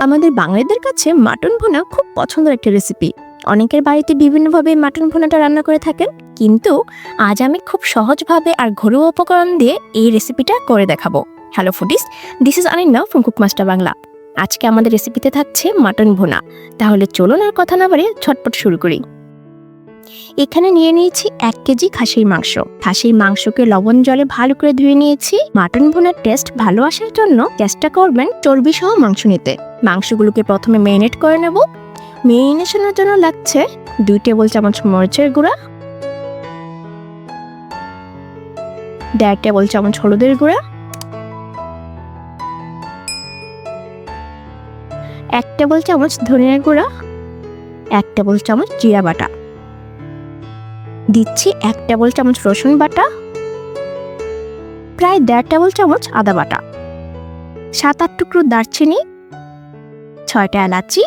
আমাদের বাঙালিদের কাছে মাটন ভুনা খুব পছন্দের একটা রেসিপি। অনেকের বাড়িতে বিভিন্নভাবে মাটন ভুনাটা রান্না করে থাকেন, কিন্তু আজ আমি খুব সহজভাবে আর ঘরোয়া উপকরণ দিয়ে এই রেসিপিটা করে দেখাবো। Hello foodies, this is Aninna from Cook Master Bangla. আজকে আমাদের রেসিপিতে থাকছে মাটন ভুনা। তাহলে চলুন আর কথা না বাড়িয়ে ঝটপট শুরু করি। এখানে নিয়ে নিয়েছি 1 কেজি খাসির মাংস। খাসির মাংসকে লবণ জলে ভালো করে ধুয়ে নিয়েছি। মাটন ভুনার টেস্ট ভালো আসার জন্য চেষ্টা করবেন চর্বি সহ মাংস নিতে। মাংসগুলোকে প্রথমে ম্যারিনেট করে নেব। ম্যারিনেশনের জন্য লাগছে 2 টেবিল চামচ মরিচের গুঁড়া, 1.5 টেবিল চামচ হলুদের গুঁড়া, 1 টেবিল চামচ ধনিয়ার গুঁড়া, 1 টেবিল চামচ জিরা বাটা, দিচ্ছি 1 টেবিল চামচ রসুন বাটা, প্রায় 1.5 টেবিল চামচ আদা বাটা, 7-8 টুকরো দারচিনি, 6টা এলাচি,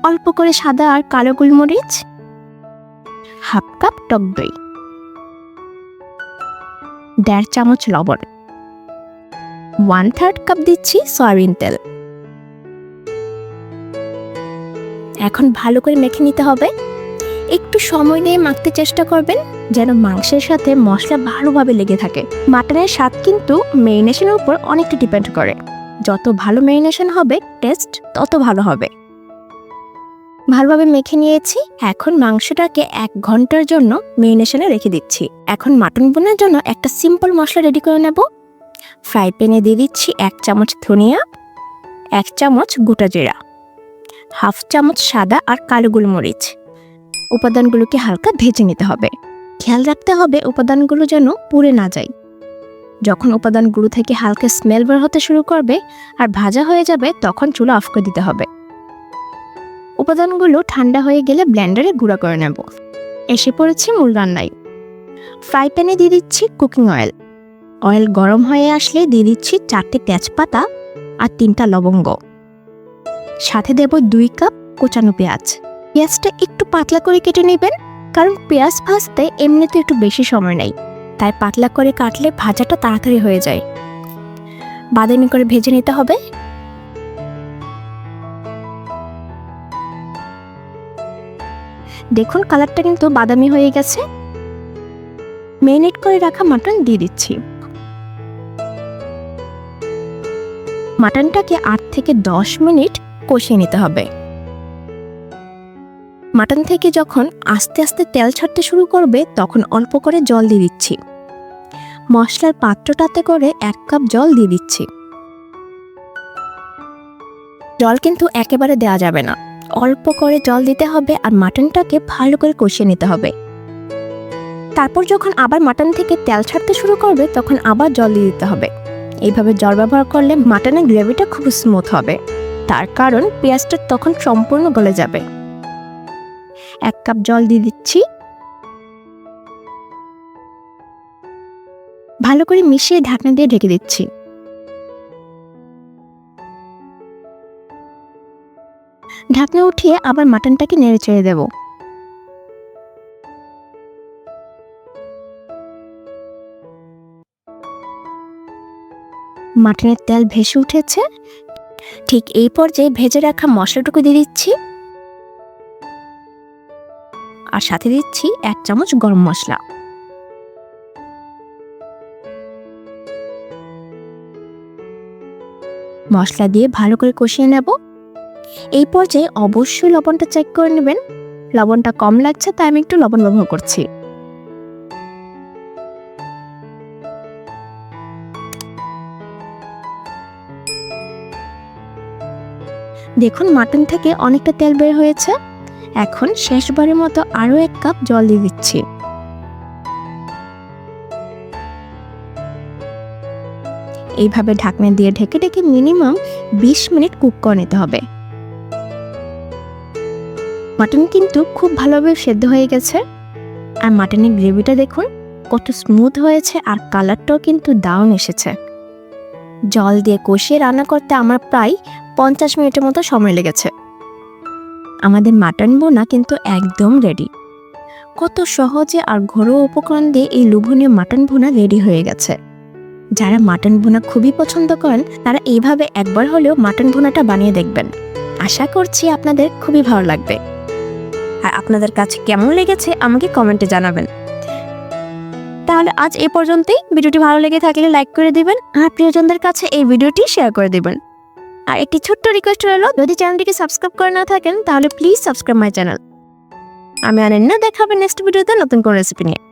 অল্প করে সাদা আর কালো গোলমরিচ, হাফ কাপ টক দই, 1.5 চামচ লবণ, 1/3 কাপ দিচ্ছি সয়াবিন তেল। এখন ভালো করে মেখে নিতে হবে। একটু সময় নিয়ে মাখতে চেষ্টা করবেন যেন মাংসের সাথে মশলা ভালোভাবে লেগে থাকে। মাটনের স্বাদ কিন্তু ম্যারিনেশনের উপর অনেকটা ডিপেন্ড করে। যত ভালো ম্যারিনেশন হবে টেস্ট তত ভালো হবে। ভালোভাবে মেখে নিয়েছি। এখন মাংসটাকে 1 ঘন্টার জন্য ম্যারিনেশনে রেখে দিচ্ছি। এখন মাটন ভুনার জন্য একটা সিম্পল মশলা রেডি করে নেব। ফ্রাই প্যানে দিয়ে দিচ্ছি 1 চামচ ধনিয়া, 1 চামচ গোটা জিরা, হাফ চামচ সাদা আর কালো গোলমরিচ। উপাদানগুলোকে হালকা ভেজে নিতে হবে। খেয়াল রাখতে হবে উপাদানগুলো যেন পুড়ে না যায়। যখন উপাদানগুলো থেকে হালকা স্মেল বের হতে শুরু করবে আর ভাজা হয়ে যাবে, তখন চুলা অফ করে দিতে হবে। উপাদানগুলো ঠান্ডা হয়ে গেলে ব্লেন্ডারে গুঁড়া করে নেব। এসে পড়েছি মূল রান্নায়। ফ্রাই প্যানে দিয়ে দিচ্ছি কুকিং অয়েল। অয়েল গরম হয়ে আসলে দিয়ে দিচ্ছি 4টে তেজপাতা আর 3টা লবঙ্গ। সাথে দেব 2 কাপ কোচানো পেঁয়াজ। পেঁয়াজটা একটু পাতলা করে কেটে নেবেন, কারণ পেঁয়াজ ভাজতে এমনিতে একটু বেশি সময় নেই, তাই পাতলা করে কাটলে ভাজাটা তাড়াতাড়ি হয়ে যায়। বাদামি করে ভেজে নিতে হবে। দেখুন কালারটা কিন্তু বাদামি হয়ে গেছে। ম্যারিনেট করে রাখা মাটন দিয়ে দিচ্ছি। মাটনটাকে 8 থেকে 10 মিনিট কষিয়ে নিতে হবে। মাটন থেকে যখন আস্তে আস্তে তেল ছাড়তে শুরু করবে, তখন অল্প করে জল দিয়ে দিচ্ছি। মশলার পাত্রটাতে করে 1 কাপ জল দিয়ে দিচ্ছি। জল কিন্তু একেবারে দেওয়া যাবে না, অল্প করে জল দিতে হবে আর মাটনটাকে ভালো করে কষিয়ে নিতে হবে। তারপর যখন আবার মাটন থেকে তেল ছাড়তে শুরু করবে, তখন আবার জল দিয়ে দিতে হবে। এইভাবে জল ব্যবহার করলে মাটনের গ্রেভিটা খুব স্মুথ হবে, তার কারণ পেঁয়াজটা তখন সম্পূর্ণ গলে যাবে। 1 কাপ জল দিয়ে দিচ্ছি। ভালো করে মিশিয়ে ঢাকনা দিয়ে ঢেকে দিচ্ছি। ঢাকনা উঠিয়ে আবার মাটনটাকে নেড়ে চেড়ে দেব। মাটনের তেল ভেসে উঠেছে। ঠিক এই পর্যায়ে ভেজে রাখা মশলাটুকু দিয়ে দিচ্ছি আর সাথে দিচ্ছি 1 চামচ গরম মশলা। মশলা দিয়ে ভালো করে কষিয়ে নেব। এই পর্যায়ে অবশ্যই লবণটা চেক করে নেবেন। লবণটা কম লাগছে তাই আমি একটু লবণ ব্যবহার করছি। দেখুন মাটন থেকে অনেকটা তেল বের হয়েছে। এখন শেষবারের মতো আরো 1 কাপ জল দিয়ে দিচ্ছি। এইভাবে ঢাকনা দিয়ে ঢেকে ঢেকে মিনিমাম 20 মিনিট কুক করে নিতে হবে। মাটন কিন্তু খুব ভালোভাবে সেদ্ধ হয়ে গেছে আর মাটনের গ্রেভিটা দেখুন কত স্মুথ হয়েছে আর কালারটাও কিন্তু দারুণ এসেছে। জল দিয়ে কষিয়ে রান্না করতে আমার প্রায় 50 মিনিটের মতো সময় লেগেছে। আমাদের মাটন ভুনা কিন্তু একদম রেডি। কত সহজে আর ঘরোয়া উপকরণ দিয়ে এই লোভনীয় মাটন ভুনা রেডি হয়ে গেছে। যারা মাটন ভুনা খুবই পছন্দ করেন তারা এইভাবে একবার হলেও মাটন ভুনাটা বানিয়ে দেখবেন। আশা করছি আপনাদের খুবই ভালো লাগবে। আর আপনাদের কাছে কেমন লেগেছে আমাকে কমেন্টে জানাবেন। তাহলে আজ এই পর্যন্তই। ভিডিওটি ভালো লেগে থাকলে লাইক করে দিবেন আর প্রিয়জনদের কাছে এই ভিডিওটি শেয়ার করে দিবেন। আর একটি ছোট্ট রিকোয়েস্ট রইল, যদি চ্যানেলটিকে সাবস্ক্রাইব করে না থাকেন তাহলে প্লিজ সাবস্ক্রাইব মাই চ্যানেল। আমি অনন্যা, দেখা হবে নেক্সট ভিডিওতে নতুন কোন রেসিপি নিয়ে।